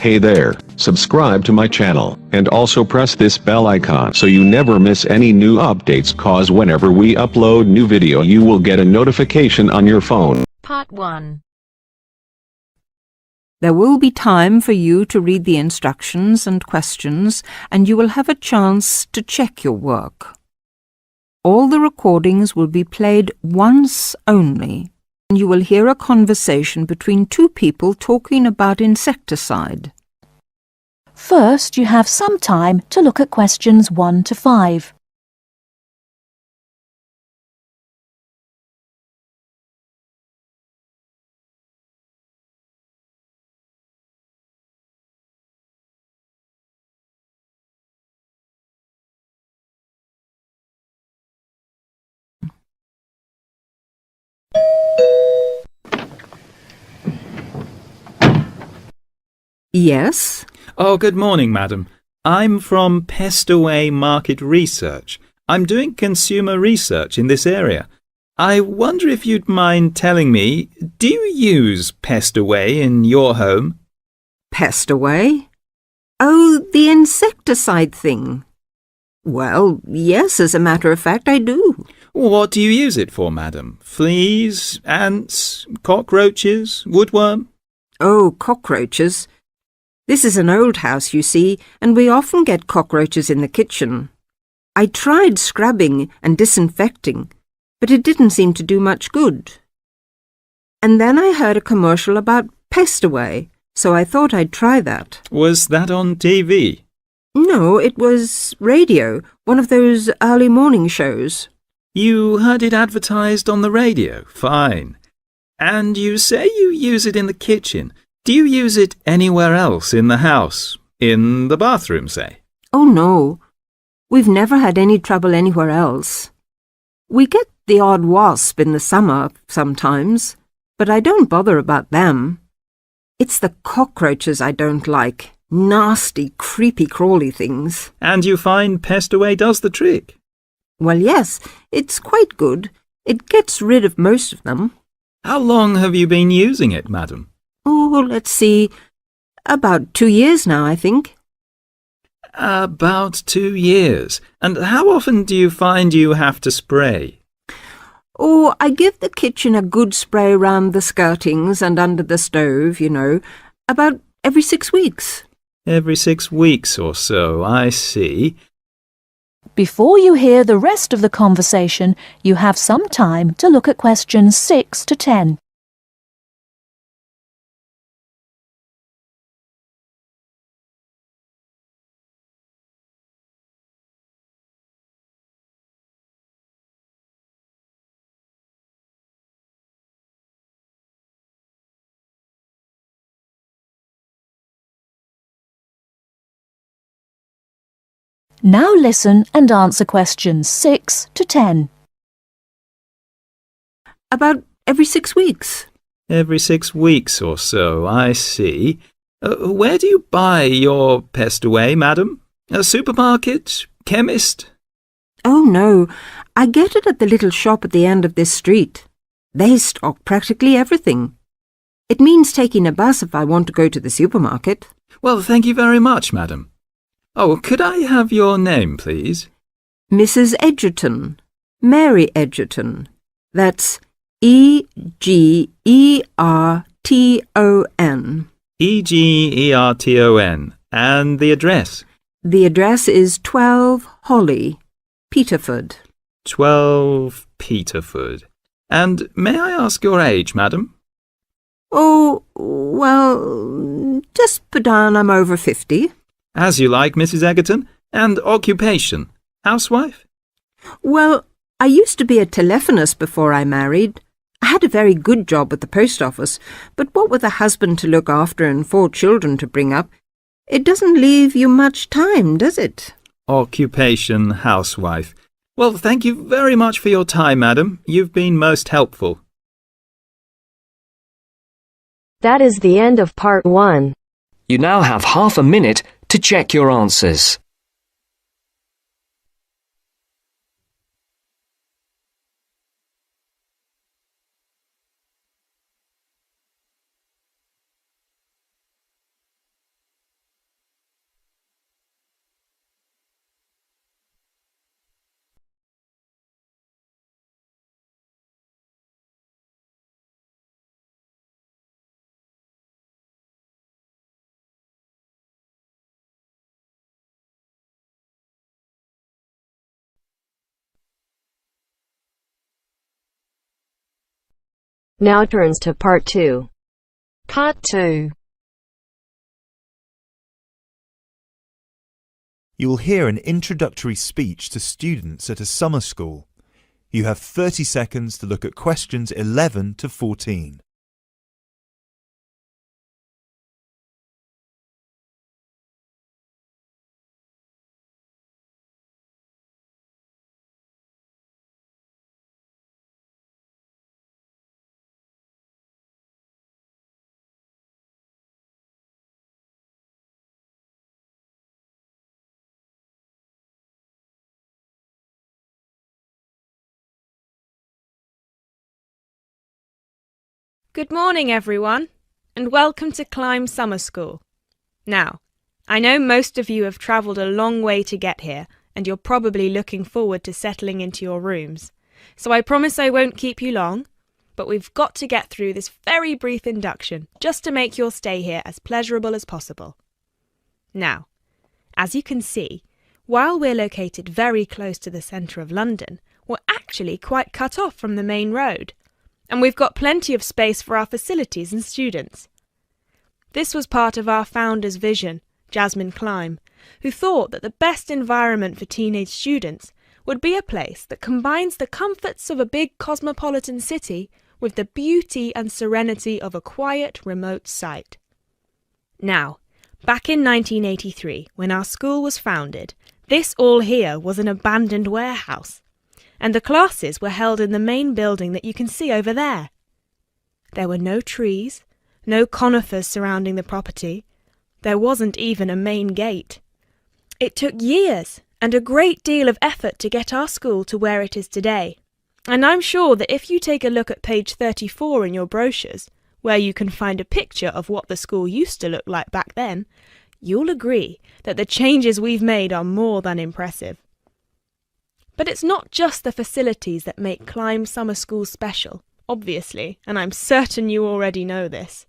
Hey there, subscribe to my channel, and also press this bell icon so you never miss any new updates, cause whenever we upload new video you will get a notification on your phone. Part 1. There will be time for you to read the instructions and questions, and you will have a chance to check your work. All the recordings will be played once only, and you will hear a conversation between two people talking about insecticide. First, you have some time to look at questions 1 to 5. Yes? Oh, good morning, madam. I'm from PestAway Market Research. I'm doing consumer research in this area. I wonder if you'd mind telling me, do you use PestAway in your home? PestAway? Oh, the insecticide thing. Well, yes, as a matter of fact, I do. What do you use it for, madam? Fleas, ants, cockroaches, woodworm? Oh, cockroaches. This is an old house, you see, and we often get cockroaches in the kitchen. I tried scrubbing and disinfecting, but it didn't seem to do much good. And then I heard a commercial about PestAway, so I thought I'd try that. Was that on TV? No, it was radio, one of those early morning shows. You heard it advertised on the radio? Fine. And you say you use it in the kitchen. Do you use it anywhere else in the house? In the bathroom, say? Oh, no. We've never had any trouble anywhere else. We get the odd wasp in the summer sometimes, but I don't bother about them. It's the cockroaches I don't like. Nasty, creepy, crawly things. And you find PestAway does the trick? Well, yes, it's quite good. It gets rid of most of them. How long have you been using it, madam? Oh, let's see. About 2 years now, I think. About 2 years. And how often do you find you have to spray? Oh, I give the kitchen a good spray round the skirtings and under the stove, you know, about every 6 weeks. Every 6 weeks or so, I see. Before you hear the rest of the conversation, you have some time to look at questions 6 to 10. Now listen and answer questions 6 to 10. About every 6 weeks. Every 6 weeks or so, I see. Where do you buy your PestAway, madam? A supermarket? Chemist? Oh, no. I get it at the little shop at the end of this street. They stock practically everything. It means taking a bus if I want to go to the supermarket. Well, thank you very much, madam. Oh, could I have your name, please? Mrs. Edgerton. Mary Edgerton. That's E-G-E-R-T-O-N. E-G-E-R-T-O-N. And the address? The address is 12 Holly, Peterford. 12 Peterford. And may I ask your age, madam? Oh, well, just put down I'm over 50. As you like, Mrs. Egerton. And occupation? Housewife? Well, I used to be a telephonist before I married. I had a very good job at the post office, but what with a husband to look after and 4 children to bring up, it doesn't leave you much time, does it? Occupation, housewife. Well, thank you very much for your time, madam. You've been most helpful. That is the end of part 1. You now have half a minute to check your answers. Now turns to Part 2. Part 2. You will hear an introductory speech to students at a summer school. You have 30 seconds to look at questions 11 to 14. Good morning, everyone, and welcome to Climb Summer School. Now, I know most of you have travelled a long way to get here, and you're probably looking forward to settling into your rooms. So I promise I won't keep you long, but we've got to get through this very brief induction just to make your stay here as pleasurable as possible. Now, as you can see, while we're located very close to the centre of London, we're actually quite cut off from the main road. And we've got plenty of space for our facilities and students. This was part of our founder's vision, Jasmine Climb, who thought that the best environment for teenage students would be a place that combines the comforts of a big cosmopolitan city with the beauty and serenity of a quiet, remote site. Now, back in 1983, when our school was founded, this all here was an abandoned warehouse, and the classes were held in the main building that you can see over there. There were no trees, no conifers surrounding the property. There wasn't even a main gate. It took years and a great deal of effort to get our school to where it is today. And I'm sure that if you take a look at page 34 in your brochures, where you can find a picture of what the school used to look like back then, you'll agree that the changes we've made are more than impressive. But it's not just the facilities that make Climb Summer School special, obviously, and I'm certain you already know this.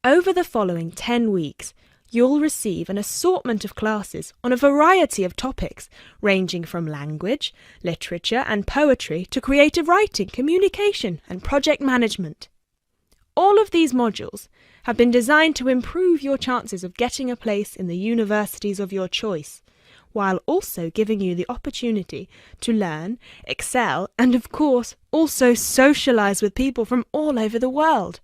Over the following 10 weeks, you'll receive an assortment of classes on a variety of topics, ranging from language, literature and poetry to creative writing, communication and project management. All of these modules have been designed to improve your chances of getting a place in the universities of your choice, while also giving you the opportunity to learn, excel, and of course, also socialise with people from all over the world.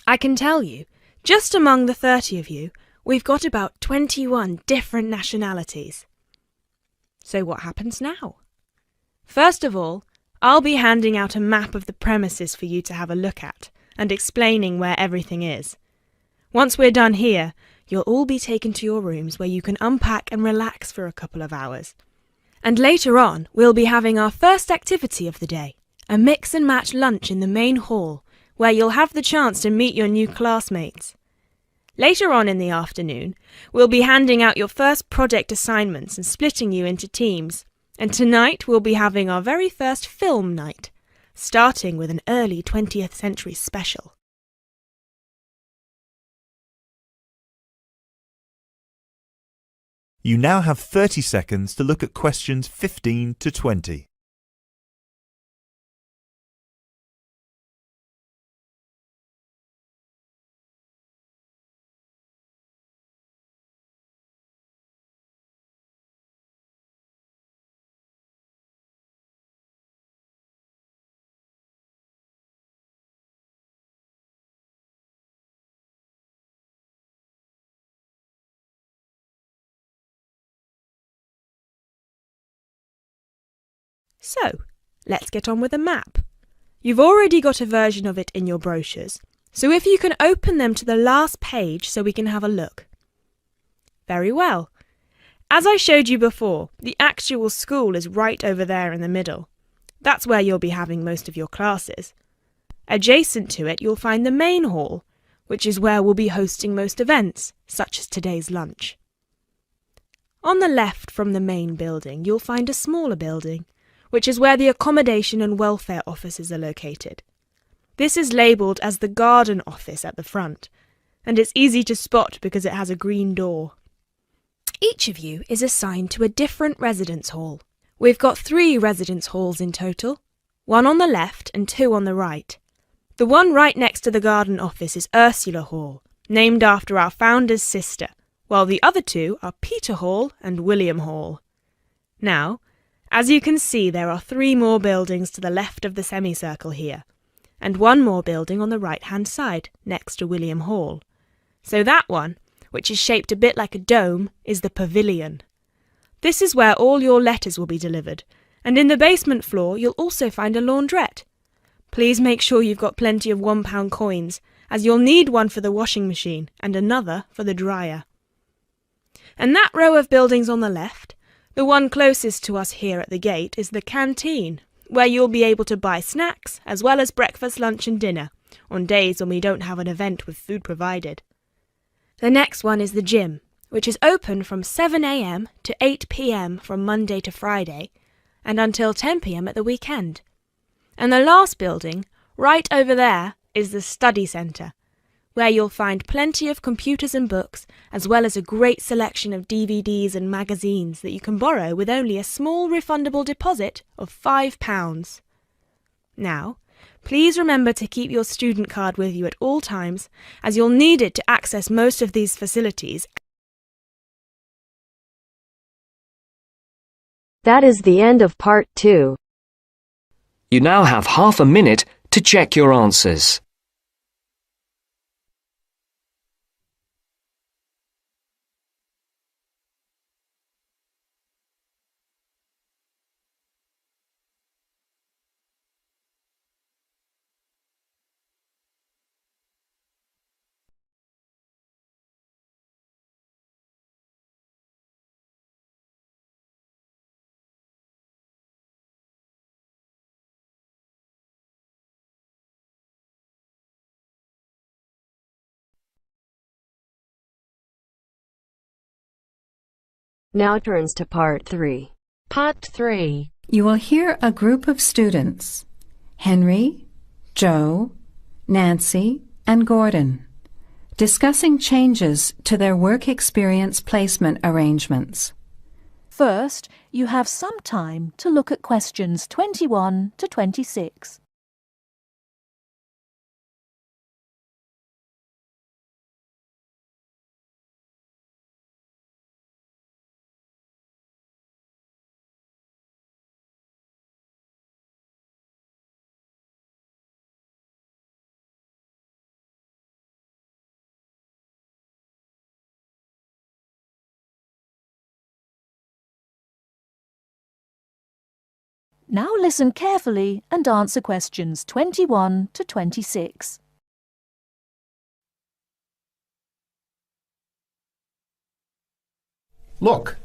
I can tell you, just among the 30 of you, we've got about 21 different nationalities. So what happens now? First of all, I'll be handing out a map of the premises for you to have a look at, and explaining where everything is. Once we're done here, you'll all be taken to your rooms where you can unpack and relax for a couple of hours. And later on, we'll be having our first activity of the day, a mix and match lunch in the main hall, where you'll have the chance to meet your new classmates. Later on in the afternoon, we'll be handing out your first project assignments and splitting you into teams. And tonight we'll be having our very first film night, starting with an early 20th century special. You now have 30 seconds to look at questions 15 to 20. So, let's get on with the map. You've already got a version of it in your brochures, so if you can open them to the last page so we can have a look. Very well. As I showed you before, the actual school is right over there in the middle. That's where you'll be having most of your classes. Adjacent to it, you'll find the main hall, which is where we'll be hosting most events, such as today's lunch. On the left from the main building, you'll find a smaller building, which is where the accommodation and welfare offices are located. This is labelled as the garden office at the front, and it's easy to spot because it has a green door. Each of you is assigned to a different residence hall. We've got 3 residence halls in total, 1 on the left and 2 on the right. The one right next to the garden office is Ursula Hall, named after our founder's sister, while the other two are Peter Hall and William Hall. Now, as you can see, there are 3 more buildings to the left of the semicircle here, and 1 more building on the right-hand side, next to William Hall. So that one, which is shaped a bit like a dome, is the pavilion. This is where all your letters will be delivered, and in the basement floor you'll also find a laundrette. Please make sure you've got plenty of £1 coins, as you'll need one for the washing machine and another for the dryer. And that row of buildings on the left, the one closest to us here at the gate, is the canteen, where you'll be able to buy snacks as well as breakfast, lunch and dinner, on days when we don't have an event with food provided. The next one is the gym, which is open from 7 a.m. to 8 p.m. from Monday to Friday, and until 10 p.m. at the weekend. And the last building, right over there, is the study centre, where you'll find plenty of computers and books, as well as a great selection of DVDs and magazines that you can borrow with only a small refundable deposit of £5. Now, please remember to keep your student card with you at all times, as you'll need it to access most of these facilities. That is the end of part 2. You now have half a minute to check your answers. Now turns to part 3. Part 3. You will hear a group of students, Henry, Joe, Nancy, and Gordon, discussing changes to their work experience placement arrangements. First, you have some time to look at questions 21 to 26. Now listen carefully and answer questions 21 to 26. Look,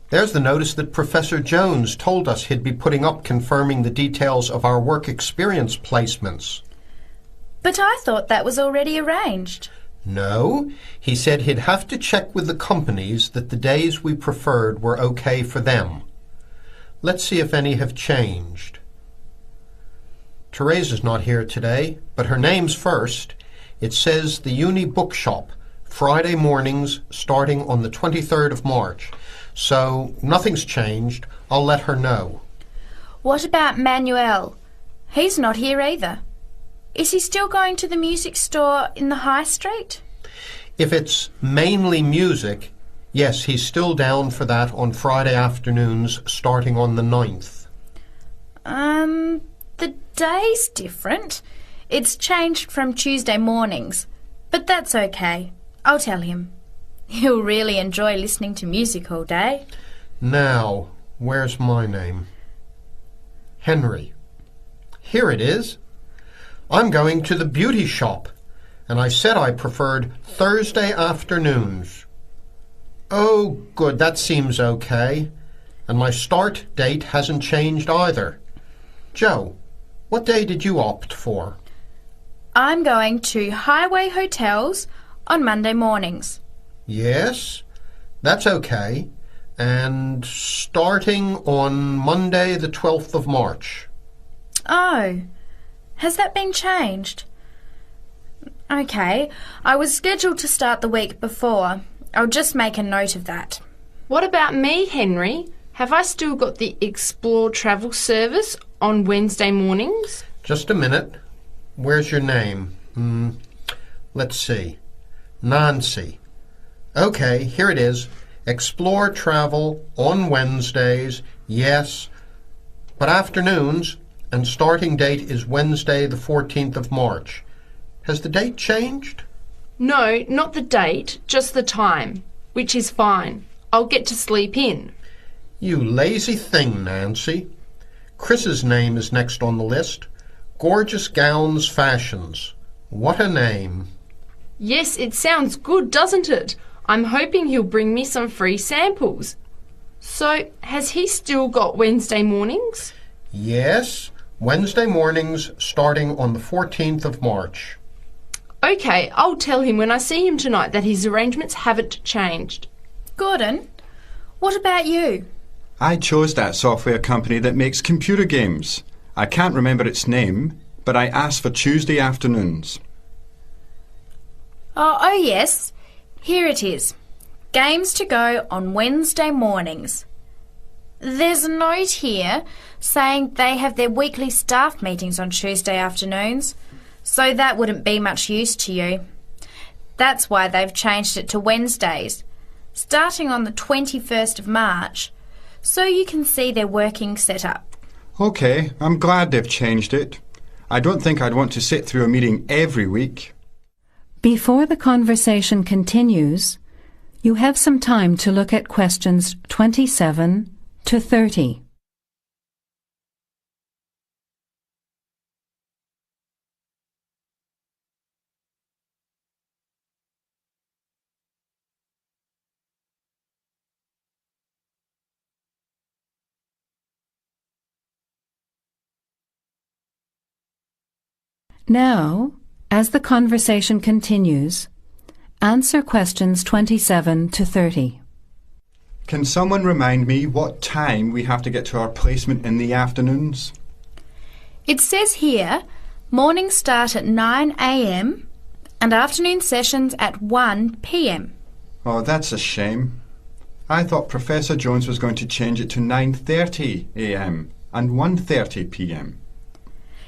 there's the notice that Professor Jones told us he'd be putting up confirming the details of our work experience placements. But I thought that was already arranged. No, he said he'd have to check with the companies that the days we preferred were okay for them. Let's see if any have changed. Teresa's not here today, but her name's first. It says the Uni Bookshop, Friday mornings starting on the 23rd of March. So nothing's changed. I'll let her know. What about Manuel? He's not here either. Is he still going to the music store in the High Street? If it's mainly music, yes, he's still down for that on Friday afternoons starting on the 9th. The day's different. It's changed from Tuesday mornings, but that's okay. I'll tell him. He'll really enjoy listening to music all day. Now, where's my name? Henry. Here it is. I'm going to the beauty shop, and I said I preferred Thursday afternoons. Oh, good, that seems okay. And my start date hasn't changed either. Joe, what day did you opt for? I'm going to Highway Hotels on Monday mornings. Yes, that's okay. And starting on Monday the 12th of March. Oh, has that been changed? Okay, I was scheduled to start the week before. I'll just make a note of that. What about me, Henry? Have I still got the Explore travel service on Wednesday mornings? Just a minute. Where's your name? Let's see. Nancy. Okay, here it is. Explore travel on Wednesdays, yes, but afternoons, and starting date is Wednesday the 14th of March. Has the date changed? No, not the date, just the time, which is fine. I'll get to sleep in. You lazy thing, Nancy. Chris's name is next on the list. Gorgeous Gowns Fashions. What a name. Yes, it sounds good, doesn't it? I'm hoping he'll bring me some free samples. So, has he still got Wednesday mornings? Yes, Wednesday mornings starting on the 14th of March. Okay, I'll tell him when I see him tonight that his arrangements haven't changed. Gordon, what about you? I chose that software company that makes computer games. I can't remember its name, but I asked for Tuesday afternoons. Oh, yes. Here it is. Games to go on Wednesday mornings. There's a note here saying they have their weekly staff meetings on Tuesday afternoons, so that wouldn't be much use to you. That's why they've changed it to Wednesdays, starting on the 21st of March, so you can see their working setup. OK, I'm glad they've changed it. I don't think I'd want to sit through a meeting every week. Before the conversation continues, you have some time to look at questions 27 to 30. Now, as the conversation continues, answer questions 27 to 30. Can someone remind me what time we have to get to our placement in the afternoons? It says here, mornings start at 9 a.m. and afternoon sessions at 1 p.m. Oh, that's a shame. I thought Professor Jones was going to change it to 9:30 a.m. and 1:30 p.m.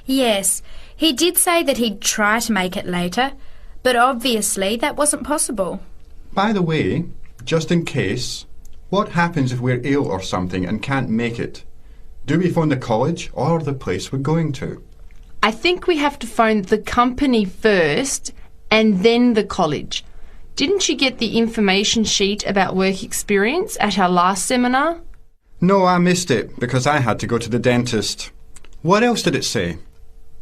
Yes, he did say that he'd try to make it later, but obviously that wasn't possible. By the way, just in case, what happens if we're ill or something and can't make it? Do we phone the college or the place we're going to? I think we have to phone the company first and then the college. Didn't you get the information sheet about work experience at our last seminar? No, I missed it because I had to go to the dentist. What else did it say?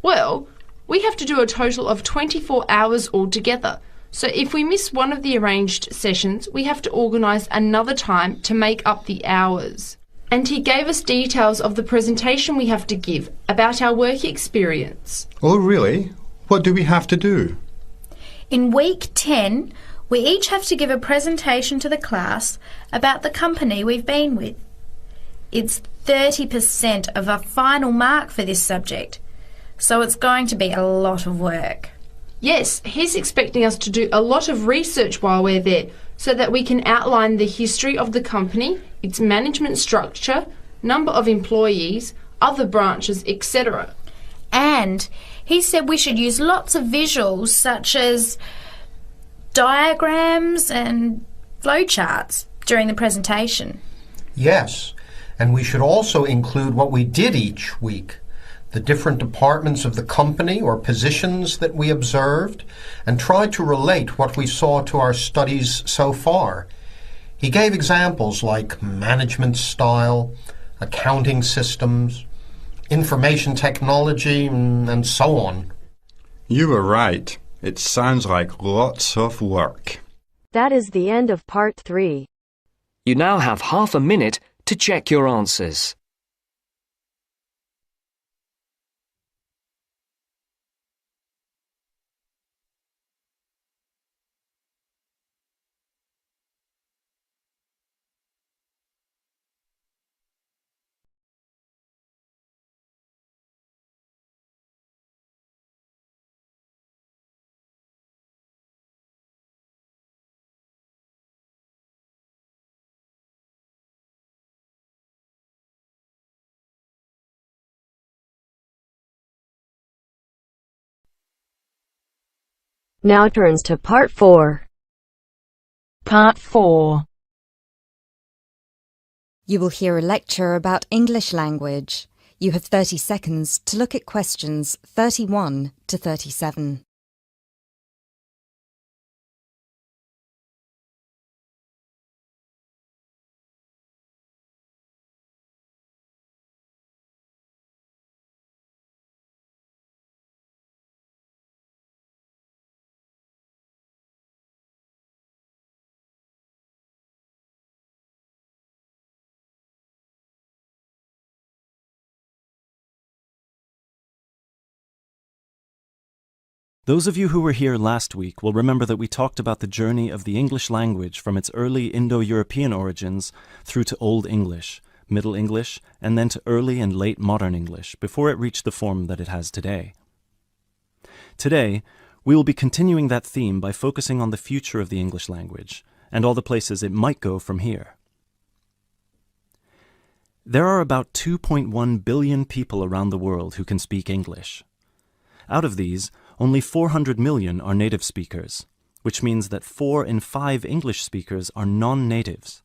Well, we have to do a total of 24 hours altogether. So if we miss one of the arranged sessions, we have to organise another time to make up the hours. And he gave us details of the presentation we have to give about our work experience. Oh, really? What do we have to do? In week 10, we each have to give a presentation to the class about the company we've been with. It's 30% of our final mark for this subject, so it's going to be a lot of work. Yes, he's expecting us to do a lot of research while we're there so that we can outline the history of the company, its management structure, number of employees, other branches, etc. And he said we should use lots of visuals such as diagrams and flowcharts during the presentation. Yes, and we should also include what we did each week, the different departments of the company or positions that we observed, and try to relate what we saw to our studies so far. He gave examples like management style, accounting systems, information technology, and so on. You were right. It sounds like lots of work. That is the end of part 3. You now have half a minute to check your answers. Now turns to Part 4. Part 4. You will hear a lecture about English language. You have 30 seconds to look at questions 31 to 37. Those of you who were here last week will remember that we talked about the journey of the English language from its early Indo-European origins through to Old English, Middle English, and then to early and late modern English before it reached the form that it has today. Today, we will be continuing that theme by focusing on the future of the English language and all the places it might go from here. There are about 2.1 billion people around the world who can speak English. Out of these, only 400 million are native speakers, which means that 4 in 5 English speakers are non-natives.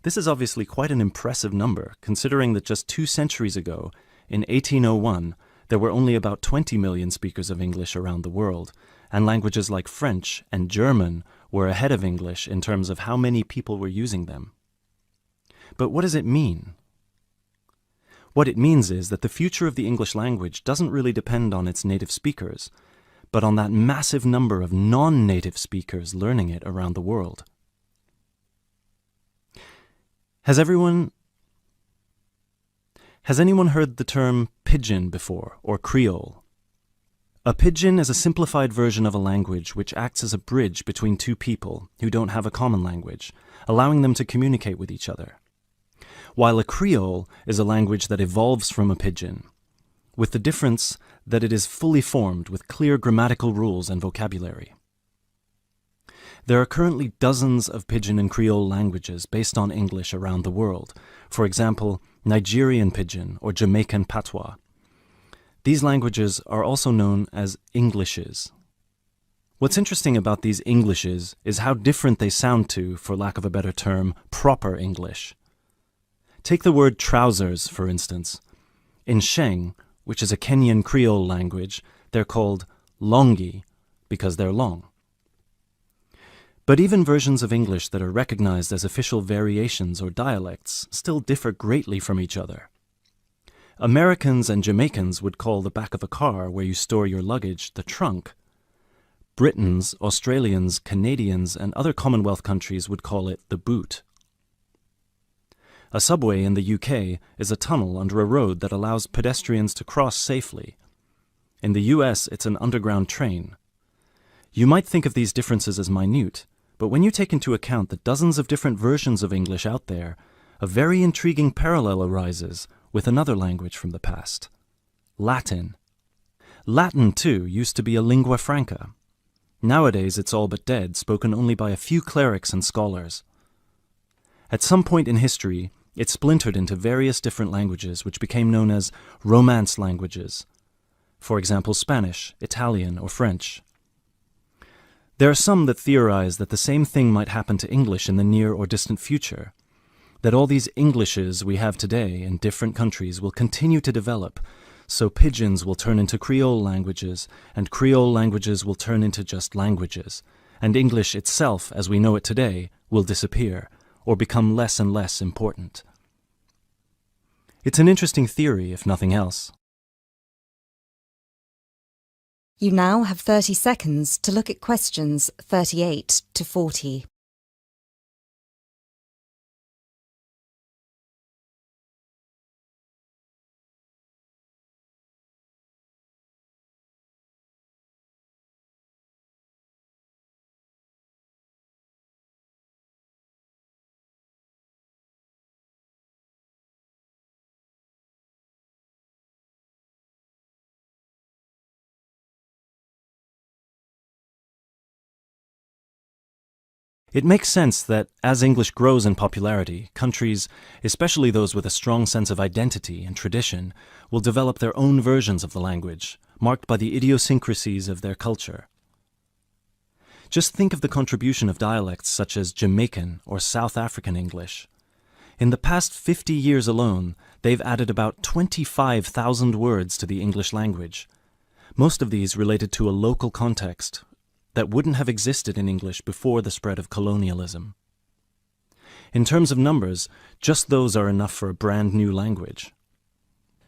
This is obviously quite an impressive number, considering that just 2 centuries ago, in 1801, there were only about 20 million speakers of English around the world, and languages like French and German were ahead of English in terms of how many people were using them. But what does it mean? What it means is that the future of the English language doesn't really depend on its native speakers, but on that massive number of non-native speakers learning it around the world. Has anyone heard the term pidgin before, or Creole? A pidgin is a simplified version of a language which acts as a bridge between two people who don't have a common language, allowing them to communicate with each other. While a Creole is a language that evolves from a pidgin, with the difference that it is fully formed with clear grammatical rules and vocabulary. There are currently dozens of pidgin and Creole languages based on English around the world, for example, Nigerian pidgin or Jamaican patois. These languages are also known as Englishes. What's interesting about these Englishes is how different they sound to, for lack of a better term, proper English. Take the word trousers, for instance. In Sheng, which is a Kenyan Creole language, they're called longi because they're long. But even versions of English that are recognized as official variations or dialects still differ greatly from each other. Americans and Jamaicans would call the back of a car where you store your luggage the trunk. Britons, Australians, Canadians, and other Commonwealth countries would call it the boot. A subway in the UK is a tunnel under a road that allows pedestrians to cross safely. In the US, it's an underground train. You might think of these differences as minute, but when you take into account the dozens of different versions of English out there, a very intriguing parallel arises with another language from the past: Latin. Latin, too, used to be a lingua franca. Nowadays, it's all but dead, spoken only by a few clerics and scholars. At some point in history, it splintered into various different languages which became known as Romance languages. For example, Spanish, Italian, or French. There are some that theorize that the same thing might happen to English in the near or distant future, that all these Englishes we have today in different countries will continue to develop, so pidgins will turn into Creole languages, and Creole languages will turn into just languages, and English itself, as we know it today, will disappear, or become less and less important. It's an interesting theory, if nothing else. You now have 30 seconds to look at questions 38 to 40. It makes sense that as English grows in popularity, countries, especially those with a strong sense of identity and tradition, will develop their own versions of the language, marked by the idiosyncrasies of their culture. Just think of the contribution of dialects such as Jamaican or South African English. In the past 50 years alone, they've added about 25,000 words to the English language. Most of these related to a local context that wouldn't have existed in English before the spread of colonialism. In terms of numbers, just those are enough for a brand new language.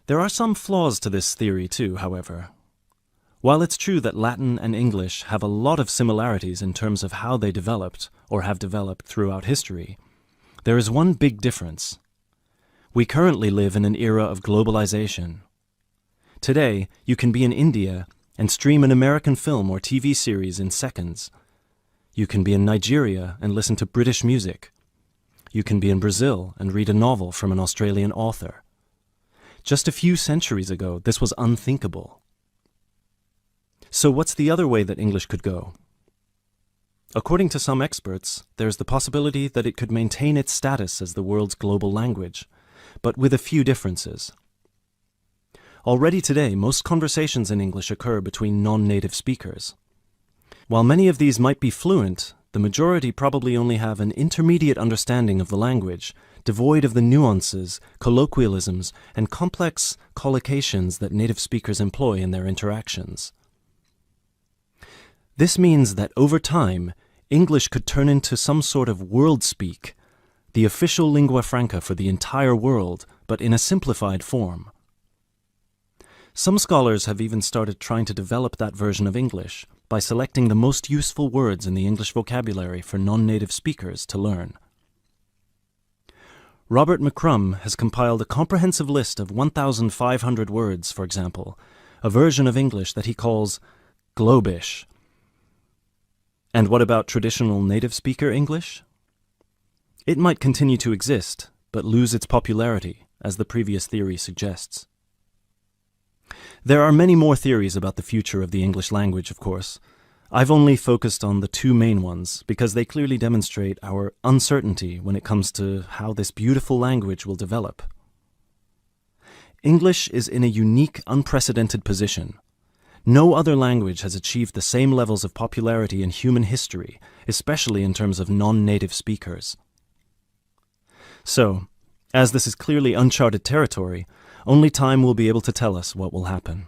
There are some flaws to this theory too, however. While it's true that Latin and English have a lot of similarities in terms of how they developed or have developed throughout history, there is one big difference. We currently live in an era of globalization. Today, you can be in India and stream an American film or TV series in seconds. You can be in Nigeria and listen to British music. You can be in Brazil and read a novel from an Australian author. Just a few centuries ago, this was unthinkable. So what's the other way that English could go? According to some experts, there's the possibility that it could maintain its status as the world's global language, but with a few differences. Already today, most conversations in English occur between non-native speakers. While many of these might be fluent, the majority probably only have an intermediate understanding of the language, devoid of the nuances, colloquialisms, and complex collocations that native speakers employ in their interactions. This means that over time, English could turn into some sort of world speak, the official lingua franca for the entire world, but in a simplified form. Some scholars have even started trying to develop that version of English by selecting the most useful words in the English vocabulary for non-native speakers to learn. Robert McCrum has compiled a comprehensive list of 1,500 words, for example, a version of English that he calls Globish. And what about traditional native speaker English? It might continue to exist, but lose its popularity, as the previous theory suggests. There are many more theories about the future of the English language, of course. I've only focused on the two main ones because they clearly demonstrate our uncertainty when it comes to how this beautiful language will develop. English is in a unique, unprecedented position. No other language has achieved the same levels of popularity in human history, especially in terms of non-native speakers. So, as this is clearly uncharted territory, only time will be able to tell us what will happen.